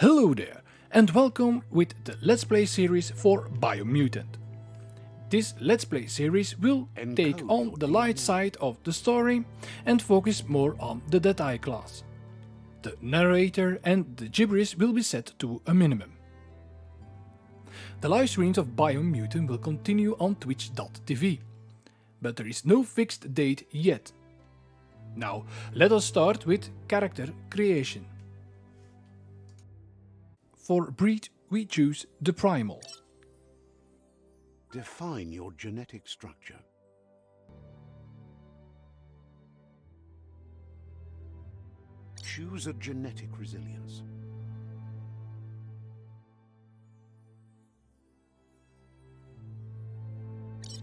Hello there, and welcome with the Let's Play series for Biomutant. This Let's Play series will take on the light side of the story and focus more on the Dead Eye class. The narrator and the gibberish will be set to a minimum. The live streams of Biomutant will continue on twitch.tv, but there is no fixed date yet. Now, let us start with character creation. For breed, we choose the primal. Define your genetic structure. Choose a genetic resilience.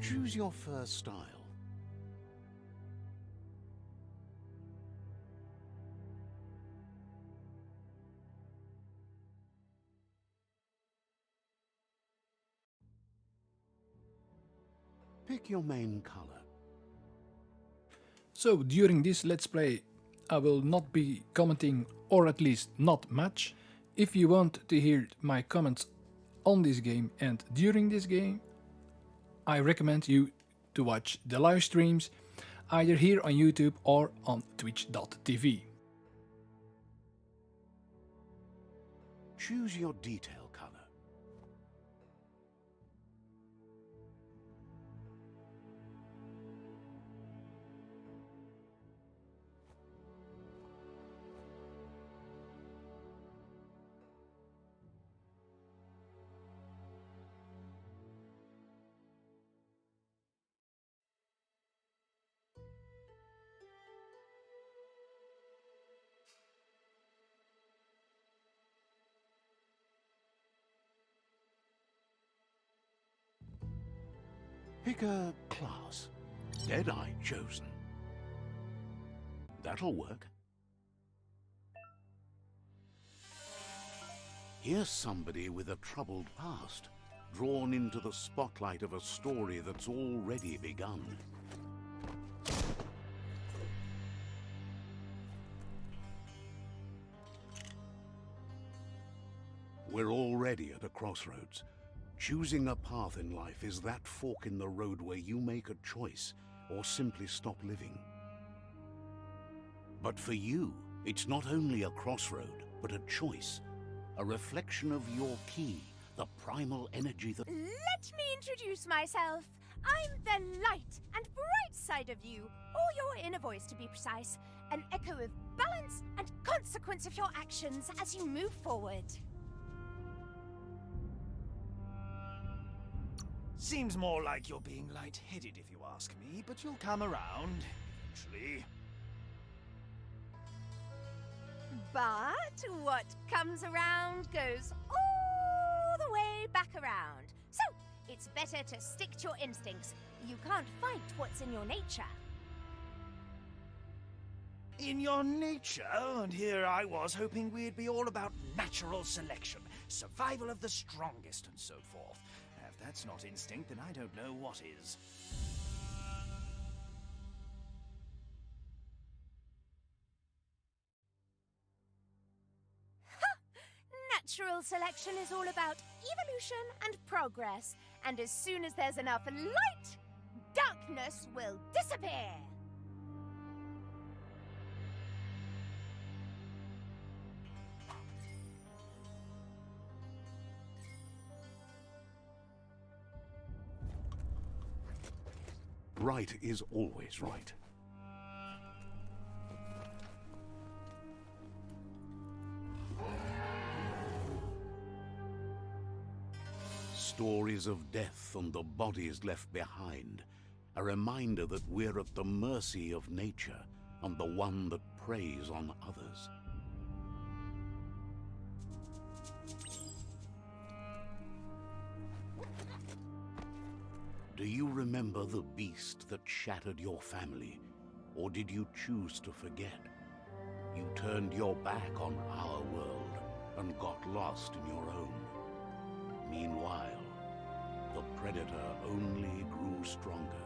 Choose your fur style. Pick your main color. So during this Let's Play I will not be commenting, or at least not much. If you want to hear my comments on this game and during this game, I recommend you to watch the live streams either here on YouTube or on twitch.tv. Choose your detail color. Pick a class. Dead Eye chosen. That'll work. Here's somebody with a troubled past, drawn into the spotlight of a story that's already begun. We're already at a crossroads. Choosing a path in life is that fork in the road where you make a choice or simply stop living. But for you, it's not only a crossroad, but a choice, a reflection of your key, the primal energy that... Let me introduce myself. I'm the light and bright side of you, or your inner voice to be precise, an echo of balance and consequence of your actions as you move forward. Seems more like you're being light-headed if you ask me, but you'll come around eventually. But what comes around goes all the way back around. So, it's better to stick to your instincts. You can't fight what's in your nature. In your nature, and here I was hoping we'd be all about natural selection, survival of the strongest and so forth. If that's not instinct, then I don't know what is. Natural selection is all about evolution and progress, and as soon as there's enough light, darkness will disappear. Right is always right. Stories of death and the bodies left behind, a reminder that we're at the mercy of nature and the one that preys on others. Do you remember the beast that shattered your family, or did you choose to forget? You turned your back on our world and got lost in your own. Meanwhile, the predator only grew stronger.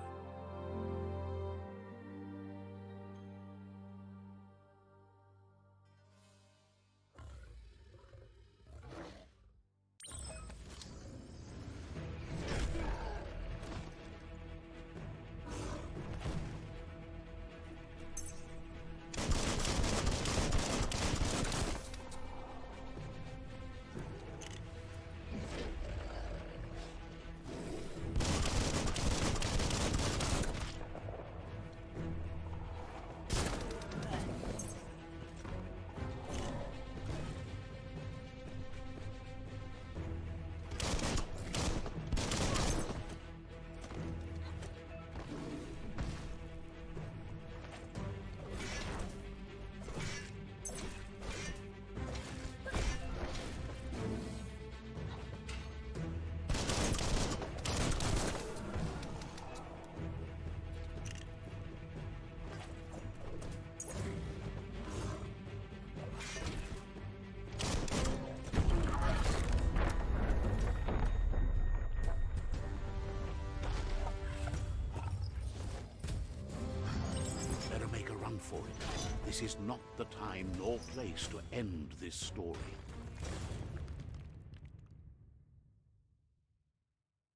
for it. This is not the time nor place to end this story.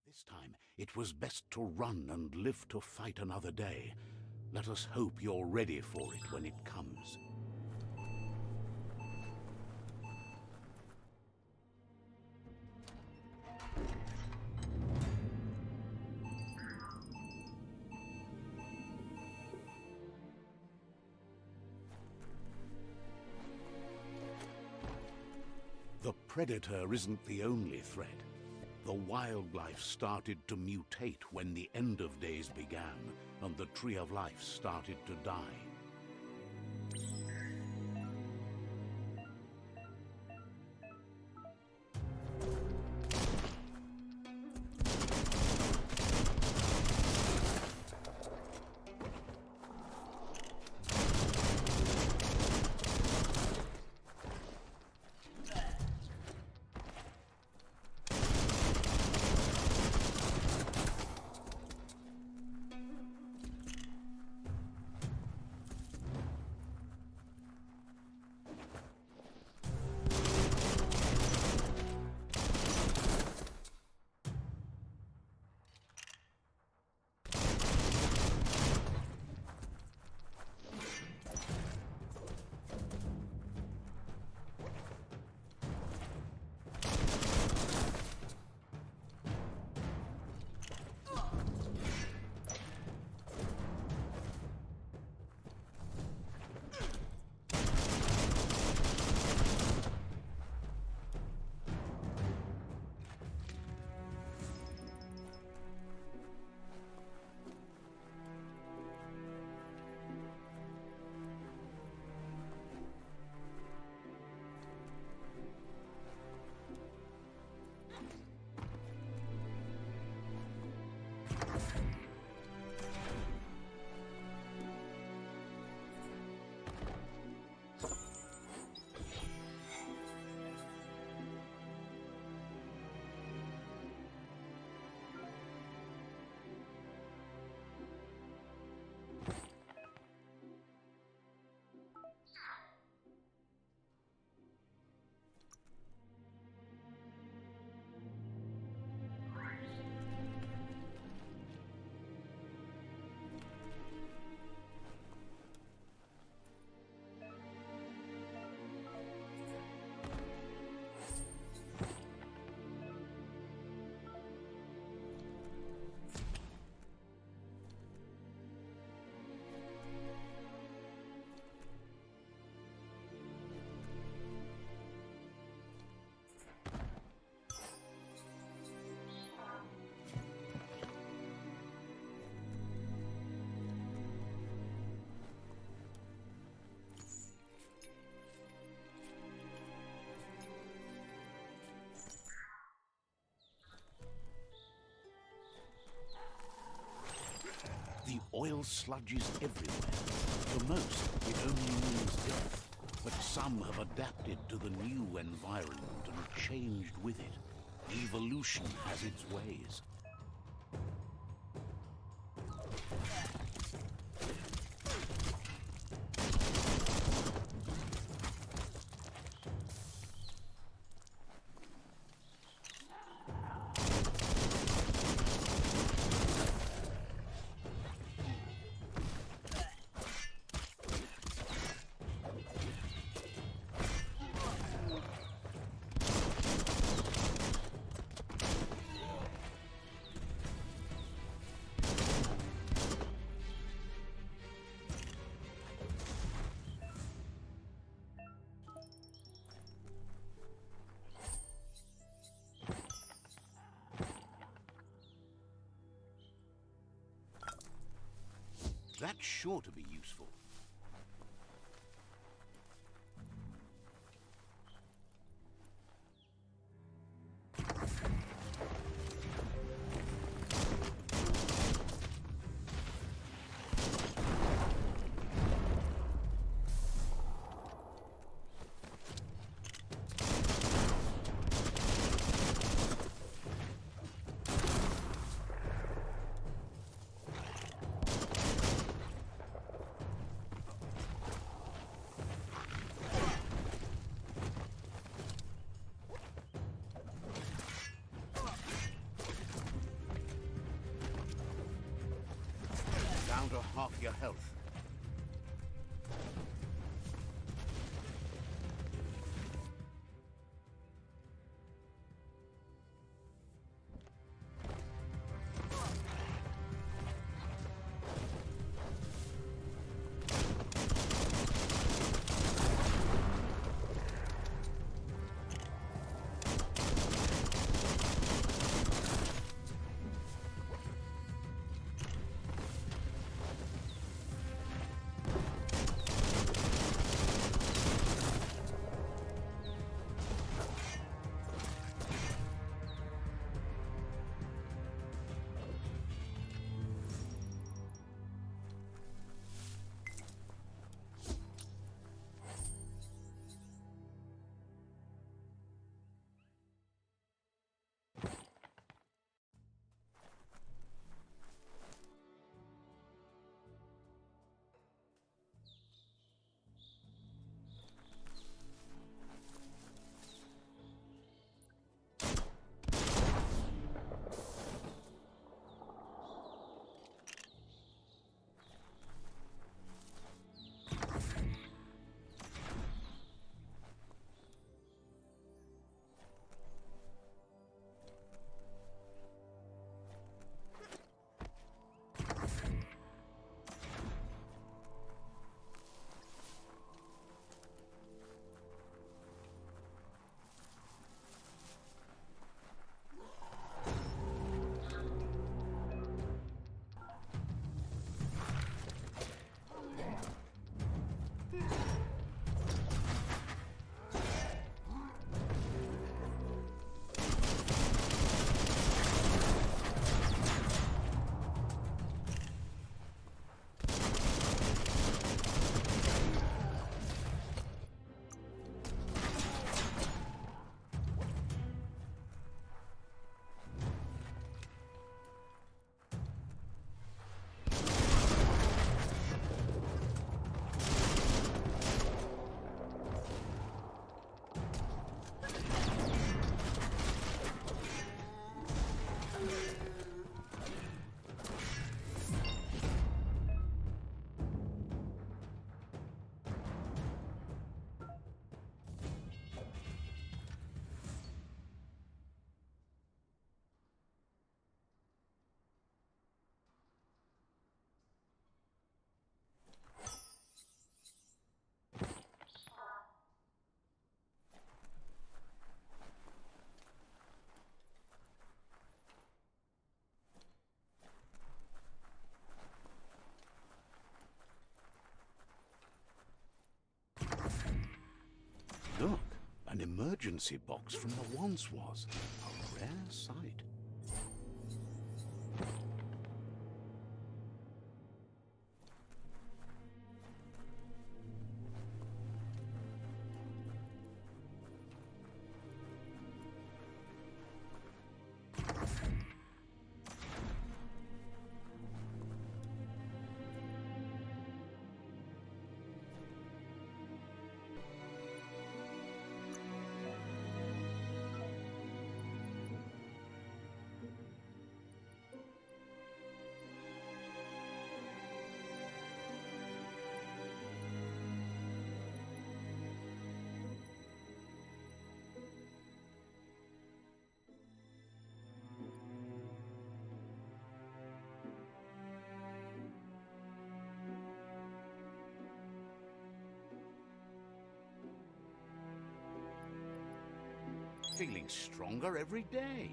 This time, it was best to run and live to fight another day. Let us hope you're ready for it when it comes. The Predator isn't the only threat. The wildlife started to mutate when the end of days began, and the Tree of Life started to die. The oil sludges everywhere. For most, it only means death. But some have adapted to the new environment and changed with it. Evolution has its ways. That's sure to be useful. half your health. Look, an emergency box from the once was. A rare sight. Feeling stronger every day.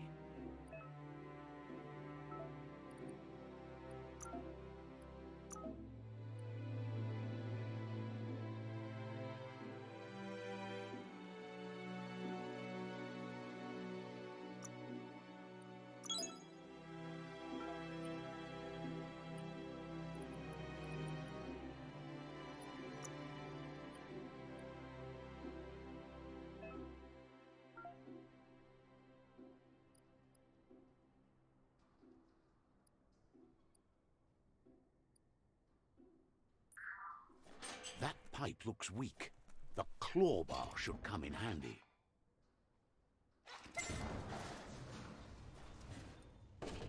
That pipe looks weak. The claw bar should come in handy.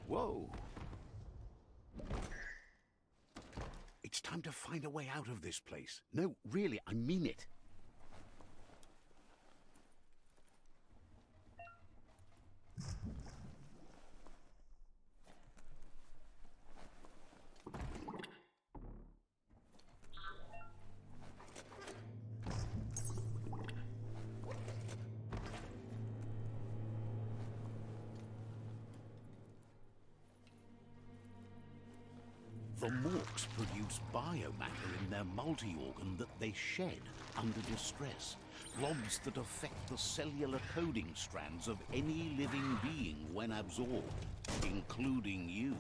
Whoa! It's time to find a way out of this place. No, really, I mean it. The Morks produce biomatter in their multi-organ that they shed under distress. Blobs that affect the cellular coding strands of any living being when absorbed, including you.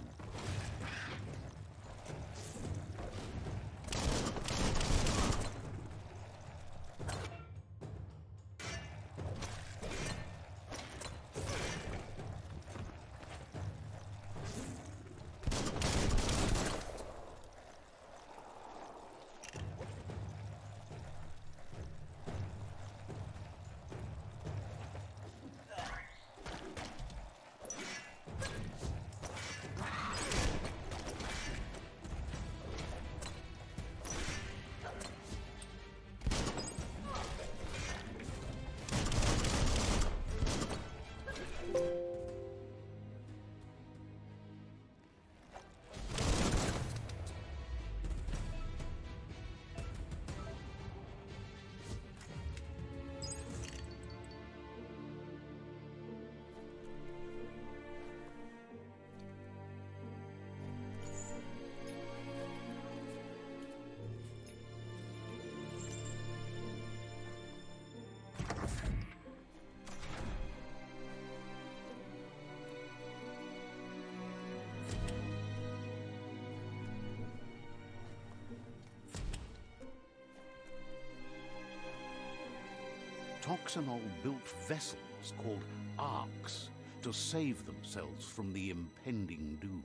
Toxanol built vessels called arks to save themselves from the impending doom.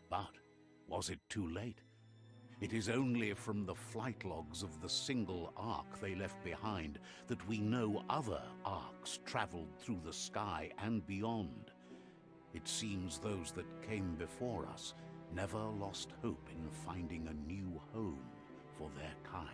But was it too late? It is only from the flight logs of the single ark they left behind that we know other arks traveled through the sky and beyond. It seems those that came before us never lost hope in finding a new home for their kind.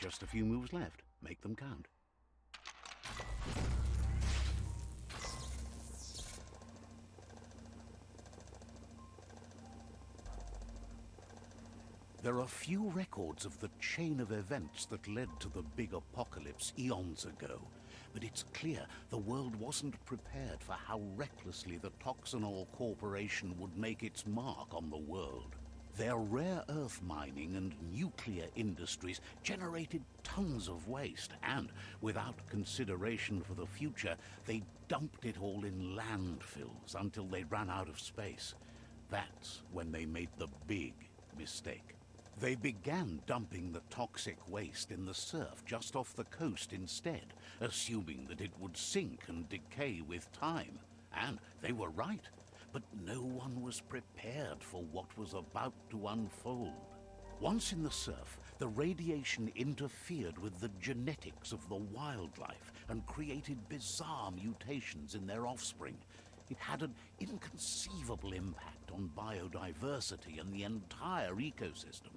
Just a few moves left. Make them count. There are few records of the chain of events that led to the big apocalypse eons ago, but it's clear the world wasn't prepared for how recklessly the Toxanol Corporation would make its mark on the world. Their rare earth mining and nuclear industries generated tons of waste, and without consideration for the future, they dumped it all in landfills until they ran out of space. That's when they made the big mistake. They began dumping the toxic waste in the surf just off the coast instead, assuming that it would sink and decay with time. And they were right. But no one was prepared for what was about to unfold. Once in the surf, the radiation interfered with the genetics of the wildlife and created bizarre mutations in their offspring. It had an inconceivable impact on biodiversity and the entire ecosystem.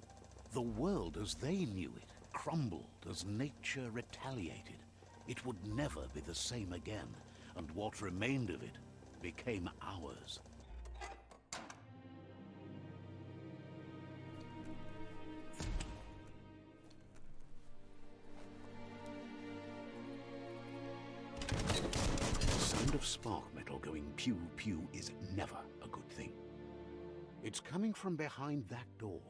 The world as they knew it crumbled as nature retaliated. It would never be the same again, and what remained of it became ours. The sound of spark metal going pew-pew is never a good thing. It's coming from behind that door.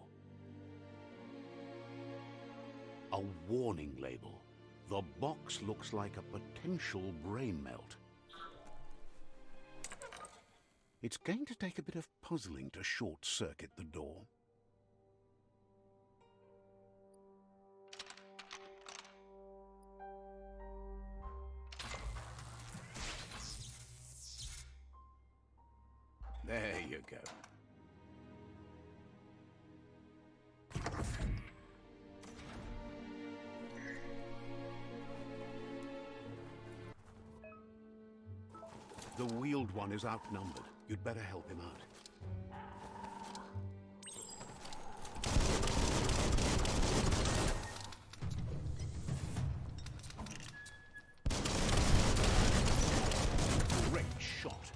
A warning label. The box looks like a potential brain melt. It's going to take a bit of puzzling to short-circuit the door. There you go. The Wheeled One is outnumbered. You'd better help him out. Great shot.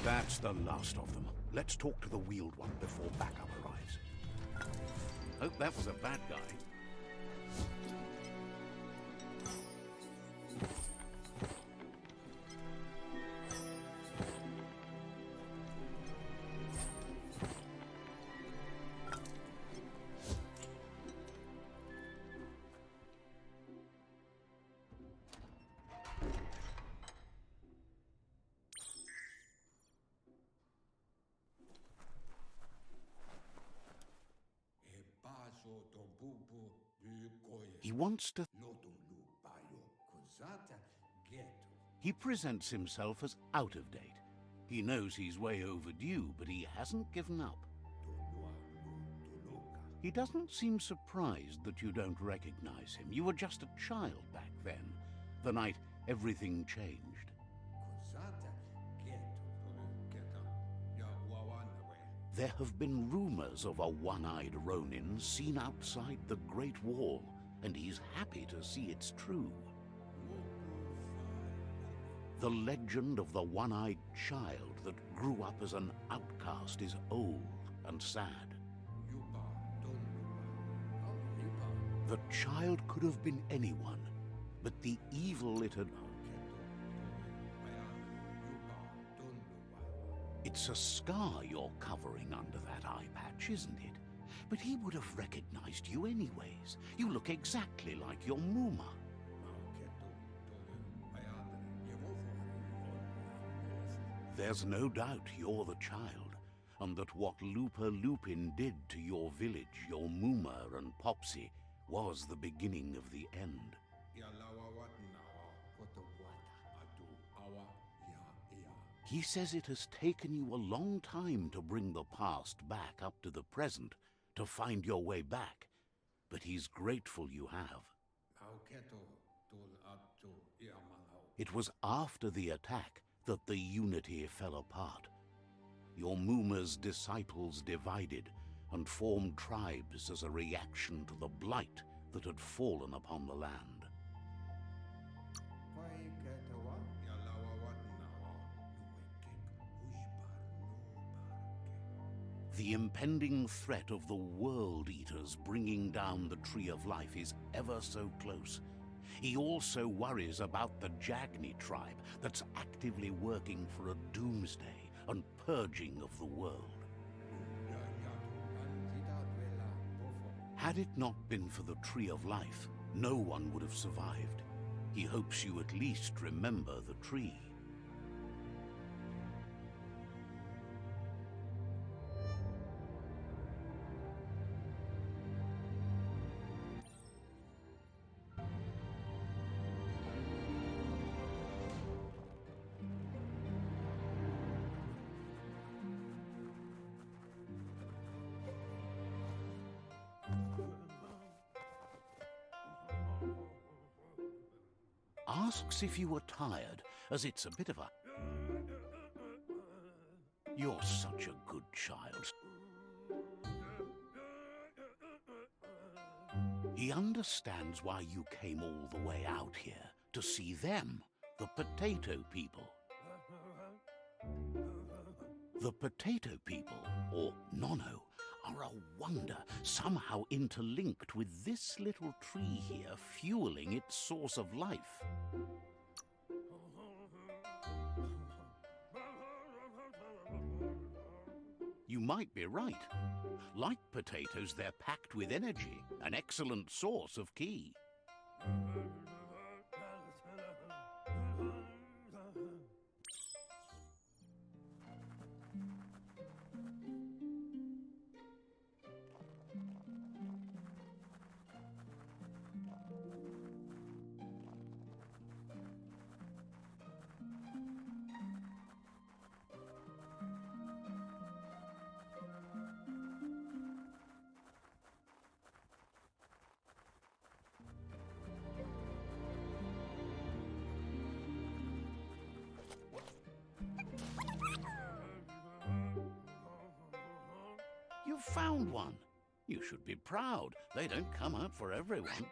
That's the last of them. Let's talk to the Wheeled One before backup arrives. Hope that was a bad guy. He wants to... He presents himself as out of date. He knows he's way overdue, but he hasn't given up. He doesn't seem surprised that you don't recognize him. You were just a child back then, the night everything changed. There have been rumors of a one-eyed Ronin seen outside the Great Wall, and he's happy to see it's true. The legend of the one-eyed child that grew up as an outcast is old and sad. The child could have been anyone, but the evil it had... It's a scar you're covering under that eye patch, isn't it? But he would have recognized you anyways. You look exactly like your Muma. There's no doubt you're the child, and that what Lupa Lupin did to your village, your Muma and Popsy, was the beginning of the end. He says it has taken you a long time to bring the past back up to the present, to find your way back, but he's grateful you have. It was after the attack that the unity fell apart. Your Muma's disciples divided and formed tribes as a reaction to the blight that had fallen upon the land. The impending threat of the World Eaters bringing down the Tree of Life is ever so close. He also worries about the Jagni tribe that's actively working for a doomsday and purging of the world. Had it not been for the Tree of Life, no one would have survived. He hopes you at least remember the tree. Asks if you were tired, as it's a bit of a... You're such a good child. He understands why you came all the way out here, to see them, the potato people. The potato people, or Nono, are a wonder, somehow interlinked with this little tree here fueling its source of life. You might be right. Like potatoes, they're packed with energy, an excellent source of ki. You found one. You should be proud. They don't come out for everyone.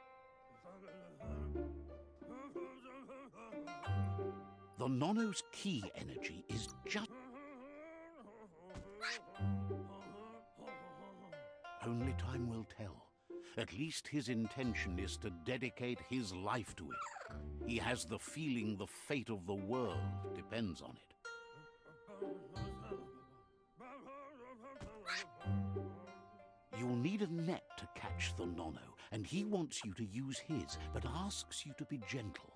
The Nono's ki energy is just... Only time will tell. At least his intention is to dedicate his life to it. He has the feeling the fate of the world depends on it. You'll need a net to catch the Nono, and he wants you to use his, but asks you to be gentle.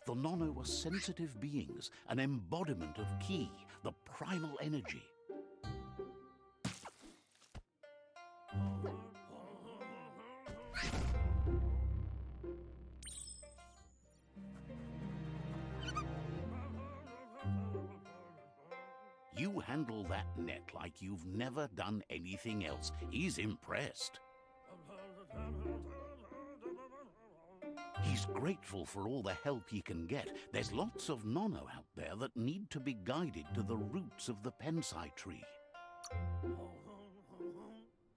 The Nono are sensitive beings, an embodiment of ki, the primal energy. You handle that net like you've never done anything else. He's impressed. He's grateful for all the help he can get. There's lots of Nono out there that need to be guided to the roots of the Pensai tree.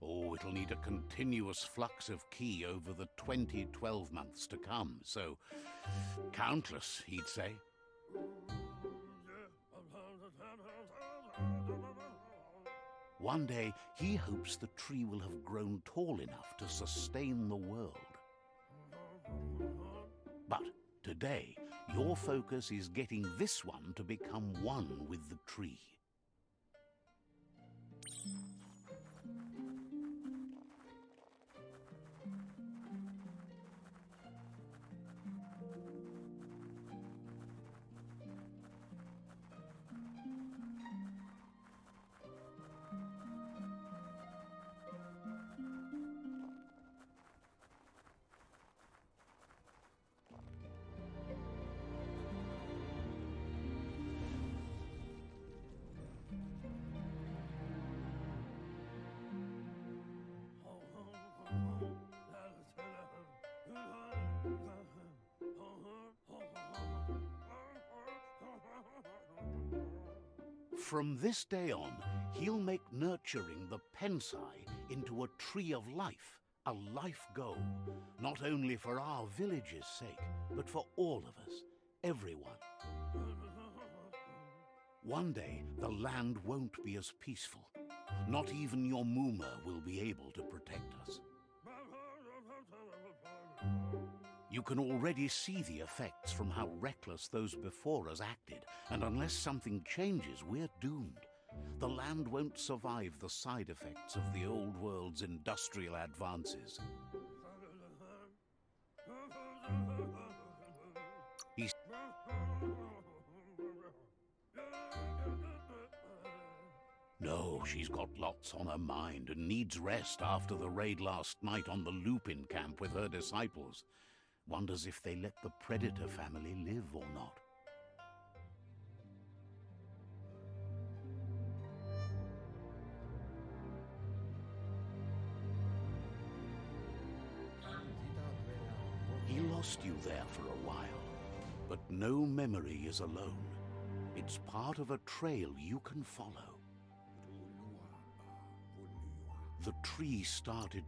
Oh, it'll need a continuous flux of ki over the 12 months to come, so countless, he'd say. One day, he hopes the tree will have grown tall enough to sustain the world. But today, your focus is getting this one to become one with the tree. From this day on, he'll make nurturing the Pensai into a tree of life, a life goal, not only for our village's sake, but for all of us, everyone. One day, the land won't be as peaceful. Not even your Muma will be able to protect us. You can already see the effects from how reckless those before us acted, and unless something changes, we're doomed. The land won't survive the side effects of the old world's industrial advances. No, she's got lots on her mind and needs rest after the raid last night on the Lupin camp with her disciples. Wonders if they let the Predator family live or not. He lost you there for a while, but no memory is alone. It's part of a trail you can follow. The tree started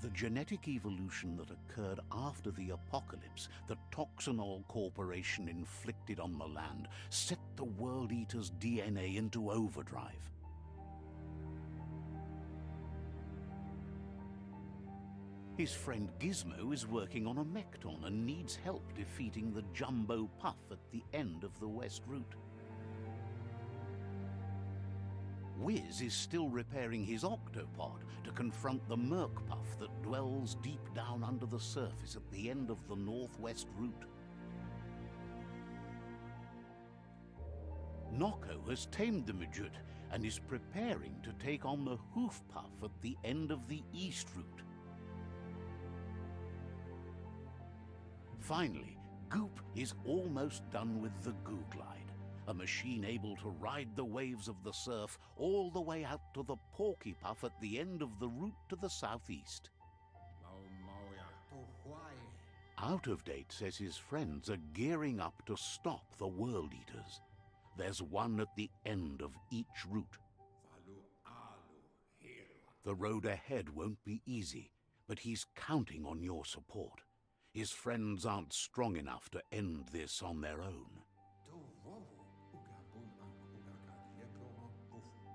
The genetic evolution that occurred after the apocalypse that Toxanol Corporation inflicted on the land set the World Eater's DNA into overdrive. His friend Gizmo is working on a Mekton and needs help defeating the Jumbo Puff at the end of the West Route. Wiz is still repairing his octopod to confront the Merc Puff that dwells deep down under the surface at the end of the Northwest Route. Nocco has tamed the Majut and is preparing to take on the Hoof Puff at the end of the East Route. Finally, Goop is almost done with the Googlide, a machine able to ride the waves of the surf all the way out to the Porky Puff at the end of the route to the southeast. Out of Date says his friends are gearing up to stop the World Eaters. There's one at the end of each route. The road ahead won't be easy, but he's counting on your support. His friends aren't strong enough to end this on their own.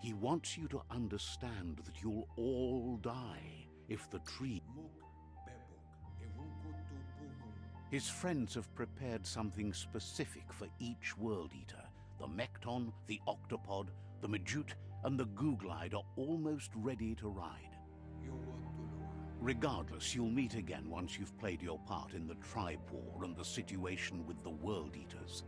He wants you to understand that you'll all die if the tree... His friends have prepared something specific for each World Eater. The Mekton, the Octopod, the Majut, and the Googlide are almost ready to ride. Regardless, you'll meet again once you've played your part in the tribe war and the situation with the World Eaters.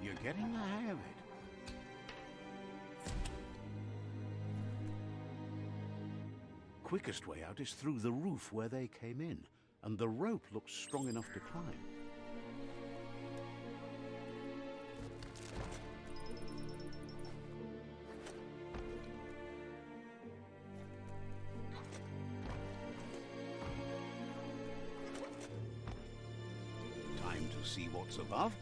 You're getting the hang of it. Quickest way out is through the roof where they came in, and the rope looks strong enough to climb. Time to see what's above.